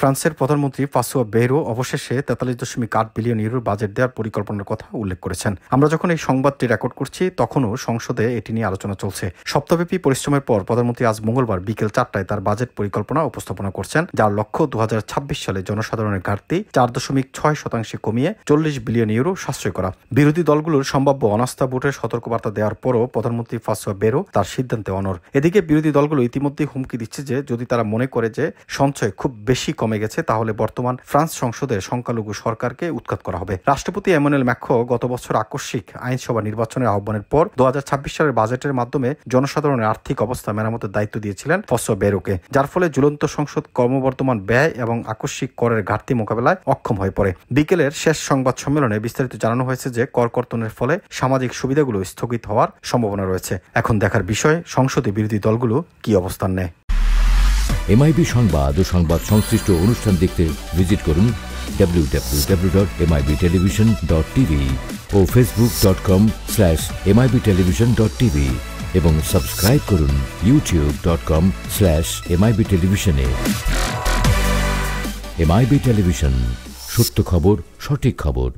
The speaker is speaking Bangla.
ফ্রান্সের প্রধানমন্ত্রী ফ্রাঁসোয়া বেরো অবশেষে 43.8 বিলিয়ন ইউরোর বাজেট দেওয়ার পরিকল্পনার কথা উল্লেখ করেছেন। আমরা যখন এই সংবাদটি রেকর্ড করছি তখনও সংসদে এটি নিয়ে আলোচনা চলছে। সপ্তাহব্যাপী পরিশ্রমের পর প্রধানমন্ত্রী আজ মঙ্গলবার বিকেল 4টায় তার বাজেট পরিকল্পনা উপস্থাপনা করছেন, যার লক্ষ্য 2026 সালে জনসাধারণের ঘাটতি 4.6% কমিয়ে 40 বিলিয়ন ইউরো সাশ্রয় করা। বিরোধী দলগুলোর সম্ভাব্য অনাস্থা ভোটের সতর্কবার্তা দেওয়ার পরও প্রধানমন্ত্রী ফ্রাঁসোয়া বেরো তার সিদ্ধান্তে অনড়। এদিকে বিরোধী দলগুলো ইতিমধ্যেই হুমকি দিচ্ছে যে যদি তারা মনে করে যে সঞ্চয় খুব বেশি কমে গেছে তাহলে বর্তমান ফ্রান্স সংসদের সংখ্যালঘু সরকারকে উৎখাত করা হবে। রাষ্ট্রপতি এমানুয়েল ম্যাক্রো গত বছর আকস্মিক আইনসভা নির্বাচনের আহ্বানের পর 2026 সালের বাজেটের মাধ্যমে জনসাধারণের আর্থিক অবস্থা মেরামতের দায়িত্ব দিয়েছিলেন ফ্রাঁসোয়া বেরোকে, যার ফলে ঝুলন্ত সংসদ ক্রমবর্ধমান ব্যয় এবং আকস্মিক করের ঘাটতি মোকাবেলায় অক্ষম হয়ে পড়ে। বিকেলের শেষ সংবাদ সম্মেলনে বিস্তারিত জানানো হয়েছে যে কর কর্তনের ফলে সামাজিক সুবিধাগুলো স্থগিত হওয়ার সম্ভাবনা রয়েছে। এখন দেখার বিষয় সংসদে বিরোধী দলগুলো কি অবস্থান নেয়। এমআইবি সংবাদ ও সংবাদ সংশ্লিষ্ট অনুষ্ঠান দেখতে ভিজিট করুন www.mibtelevision.tv ও facebook.com/mibtelevision.tv এবং সাবস্ক্রাইব করুন youtube.com/mibtelevision এ। এমআইবি টেলিভিশন, সত্য খবর, সঠিক খবর।